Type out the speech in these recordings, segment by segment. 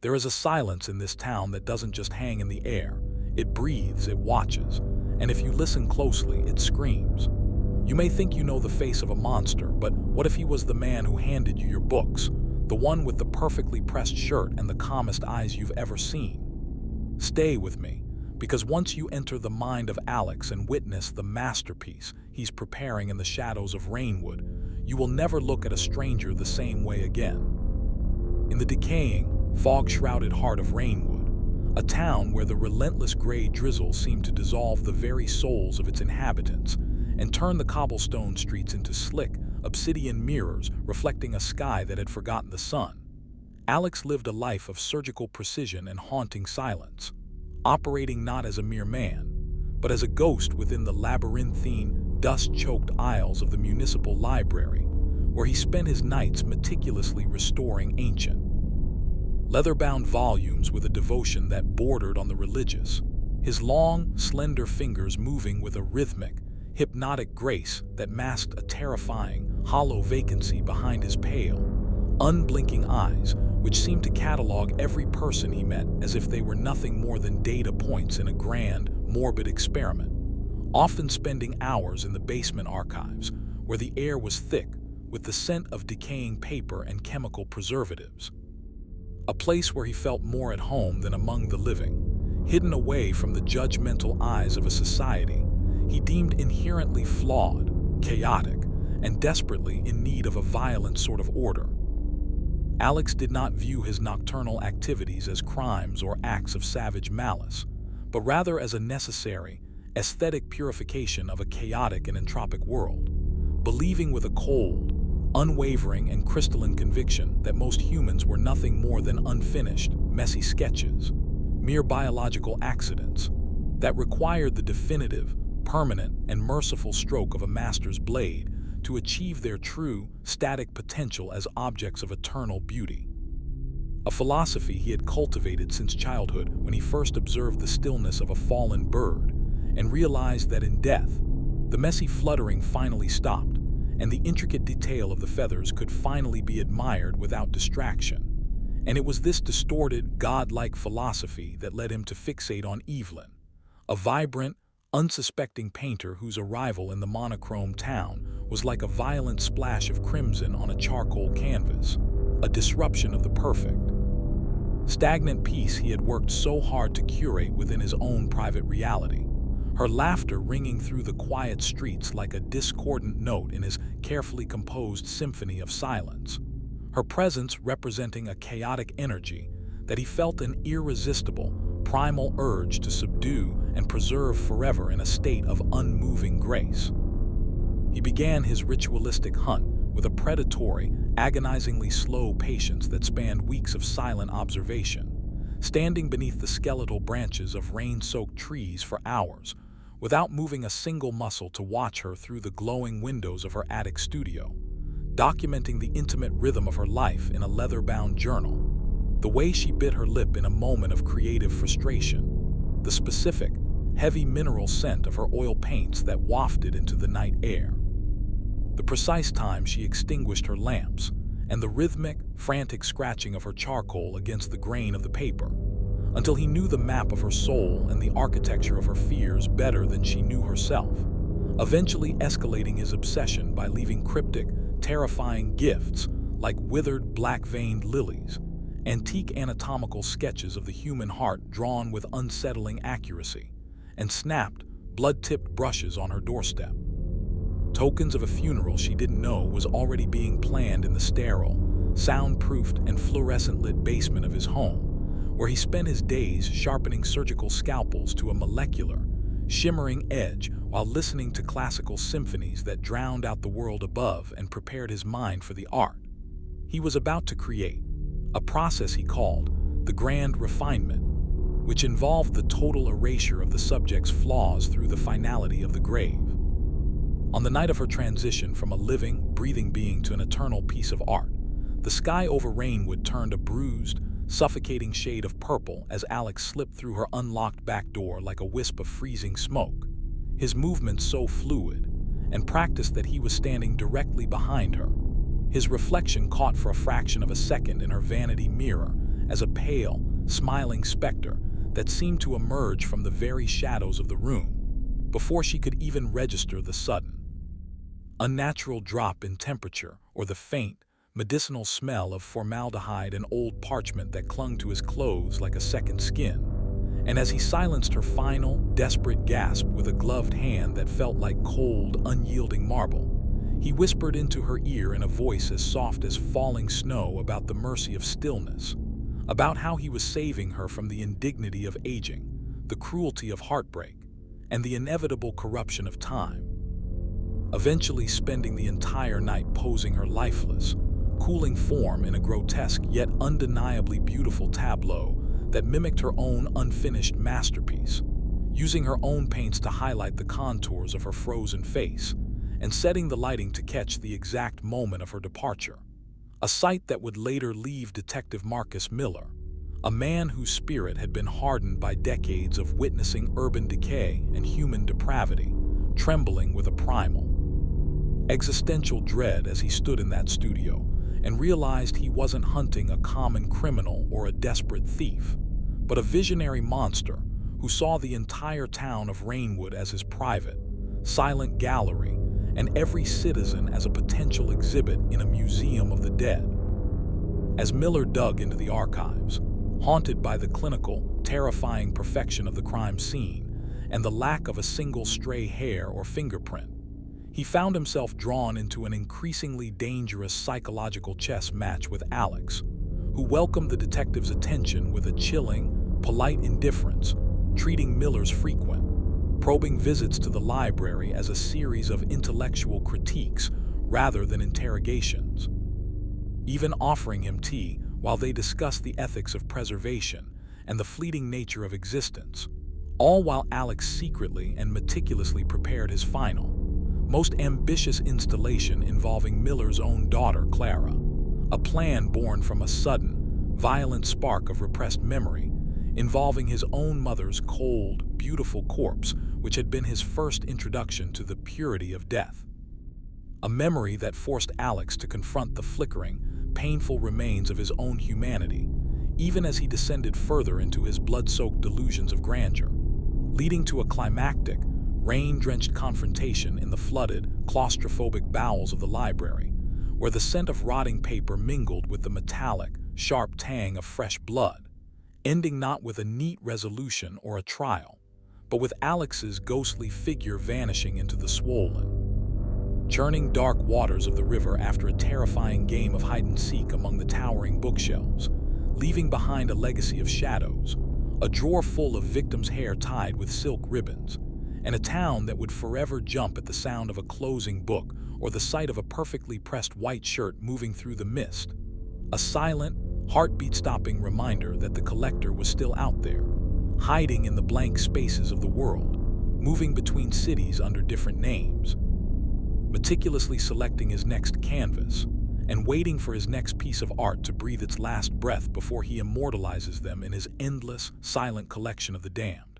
There is a silence in this town that doesn't just hang in the air. It breathes, it watches, and if you listen closely, it screams. You may think you know the face of a monster, but what if he was the man who handed you your books? The one with the perfectly pressed shirt and the calmest eyes you've ever seen? Stay with me, because once you enter the mind of Alex and witness the masterpiece he's preparing in the shadows of Rainwood, you will never look at a stranger the same way again. In the decaying, fog-shrouded heart of Rainwood, a town where the relentless gray drizzle seemed to dissolve the very souls of its inhabitants and turn the cobblestone streets into slick, obsidian mirrors reflecting a sky that had forgotten the sun, Alex lived a life of surgical precision and haunting silence, operating not as a mere man, but as a ghost within the labyrinthine, dust-choked aisles of the municipal library, where he spent his nights meticulously restoring ancient, leather-bound volumes with a devotion that bordered on the religious, his long, slender fingers moving with a rhythmic, hypnotic grace that masked a terrifying, hollow vacancy behind his pale, unblinking eyes, which seemed to catalog every person he met as if they were nothing more than data points in a grand, morbid experiment, often spending hours in the basement archives, where the air was thick with the scent of decaying paper and chemical preservatives. A place where he felt more at home than among the living, hidden away from the judgmental eyes of a society he deemed inherently flawed, chaotic, and desperately in need of a violent sort of order. Alex did not view his nocturnal activities as crimes or acts of savage malice, but rather as a necessary, aesthetic purification of a chaotic and entropic world, believing with a cold, unwavering and crystalline conviction that most humans were nothing more than unfinished, messy sketches, mere biological accidents, that required the definitive, permanent, and merciful stroke of a master's blade to achieve their true, static potential as objects of eternal beauty. A philosophy he had cultivated since childhood when he first observed the stillness of a fallen bird and realized that in death, the messy fluttering finally stopped, and the intricate detail of the feathers could finally be admired without distraction. And it was this distorted, godlike philosophy that led him to fixate on Evelyn, a vibrant, unsuspecting painter whose arrival in the monochrome town was like a violent splash of crimson on a charcoal canvas, a disruption of the perfect, stagnant piece he had worked so hard to curate within his own private reality, her laughter ringing through the quiet streets like a discordant note in his carefully composed symphony of silence, her presence representing a chaotic energy that he felt an irresistible, primal urge to subdue and preserve forever in a state of unmoving grace. He began his ritualistic hunt with a predatory, agonizingly slow patience that spanned weeks of silent observation, standing beneath the skeletal branches of rain-soaked trees for hours, without moving a single muscle to watch her through the glowing windows of her attic studio, documenting the intimate rhythm of her life in a leather-bound journal, the way she bit her lip in a moment of creative frustration, the specific, heavy mineral scent of her oil paints that wafted into the night air, the precise time she extinguished her lamps, and the rhythmic, frantic scratching of her charcoal against the grain of the paper, until he knew the map of her soul and the architecture of her fears better than she knew herself, eventually escalating his obsession by leaving cryptic, terrifying gifts like withered, black-veined lilies, antique anatomical sketches of the human heart drawn with unsettling accuracy, and snapped, blood-tipped brushes on her doorstep. Tokens of a funeral she didn't know was already being planned in the sterile, soundproofed and fluorescent-lit basement of his home, where he spent his days sharpening surgical scalpels to a molecular, shimmering edge while listening to classical symphonies that drowned out the world above and prepared his mind for the art he was about to create, a process he called the grand refinement, which involved the total erasure of the subject's flaws through the finality of the grave. On the night of her transition from a living, breathing being to an eternal piece of art, the sky over Rainwood turned a bruised, suffocating shade of purple as Alex slipped through her unlocked back door like a wisp of freezing smoke, his movements so fluid and practiced that he was standing directly behind her, his reflection caught for a fraction of a second in her vanity mirror as a pale, smiling specter that seemed to emerge from the very shadows of the room, before she could even register the sudden, unnatural drop in temperature or the faint, medicinal smell of formaldehyde and old parchment that clung to his clothes like a second skin. And as he silenced her final, desperate gasp with a gloved hand that felt like cold, unyielding marble, he whispered into her ear in a voice as soft as falling snow about the mercy of stillness, about how he was saving her from the indignity of aging, the cruelty of heartbreak, and the inevitable corruption of time. Eventually spending the entire night posing her lifeless, cooling form in a grotesque yet undeniably beautiful tableau that mimicked her own unfinished masterpiece, using her own paints to highlight the contours of her frozen face, and setting the lighting to catch the exact moment of her departure. A sight that would later leave Detective Marcus Miller, a man whose spirit had been hardened by decades of witnessing urban decay and human depravity, trembling with a primal, existential dread as he stood in that studio and realized he wasn't hunting a common criminal or a desperate thief, but a visionary monster who saw the entire town of Rainwood as his private, silent gallery and every citizen as a potential exhibit in a museum of the dead. As Miller dug into the archives, haunted by the clinical, terrifying perfection of the crime scene and the lack of a single stray hair or fingerprint, he found himself drawn into an increasingly dangerous psychological chess match with Alex, who welcomed the detective's attention with a chilling, polite indifference, treating Miller's frequent, probing visits to the library as a series of intellectual critiques rather than interrogations, even offering him tea while they discussed the ethics of preservation and the fleeting nature of existence, all while Alex secretly and meticulously prepared his final, most ambitious installation involving Miller's own daughter, Clara, a plan born from a sudden, violent spark of repressed memory, involving his own mother's cold, beautiful corpse, which had been his first introduction to the purity of death. A memory that forced Alex to confront the flickering, painful remains of his own humanity, even as he descended further into his blood-soaked delusions of grandeur, leading to a climactic, rain-drenched confrontation in the flooded, claustrophobic bowels of the library, where the scent of rotting paper mingled with the metallic, sharp tang of fresh blood, ending not with a neat resolution or a trial, but with Alex's ghostly figure vanishing into the swollen, churning dark waters of the river after a terrifying game of hide-and-seek among the towering bookshelves, leaving behind a legacy of shadows, a drawer full of victims' hair tied with silk ribbons, and a town that would forever jump at the sound of a closing book or the sight of a perfectly pressed white shirt moving through the mist. A silent, heartbeat-stopping reminder that the collector was still out there, hiding in the blank spaces of the world, moving between cities under different names, meticulously selecting his next canvas, and waiting for his next piece of art to breathe its last breath before he immortalizes them in his endless, silent collection of the damned,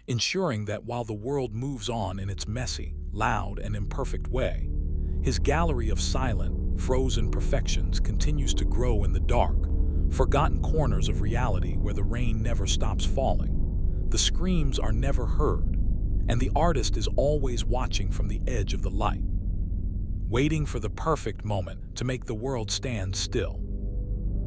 ensuring that while the world moves on in its messy, loud, and imperfect way, his gallery of silent, frozen perfections continues to grow in the dark, forgotten corners of reality where the rain never stops falling, the screams are never heard, and the artist is always watching from the edge of the light, waiting for the perfect moment to make the world stand still.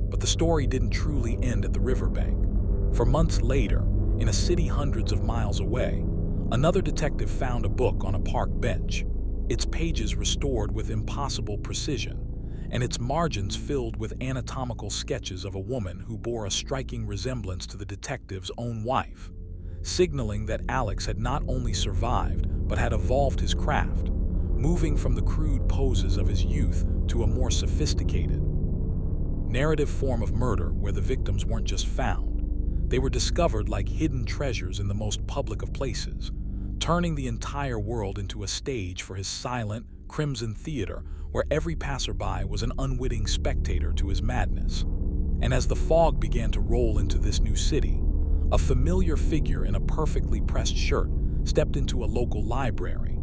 But the story didn't truly end at the riverbank. For months later, in a city hundreds of miles away, another detective found a book on a park bench, its pages restored with impossible precision, and its margins filled with anatomical sketches of a woman who bore a striking resemblance to the detective's own wife, signaling that Alex had not only survived but had evolved his craft, moving from the crude poses of his youth to a more sophisticated, narrative form of murder where the victims weren't just found. They were discovered like hidden treasures in the most public of places, turning the entire world into a stage for his silent, crimson theater where every passerby was an unwitting spectator to his madness. And as the fog began to roll into this new city, a familiar figure in a perfectly pressed shirt stepped into a local library,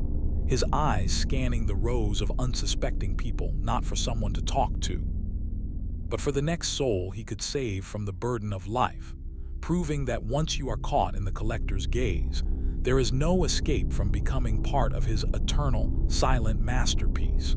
his eyes scanning the rows of unsuspecting people not for someone to talk to, but for the next soul he could save from the burden of life, proving that once you are caught in the collector's gaze, there is no escape from becoming part of his eternal, silent masterpiece.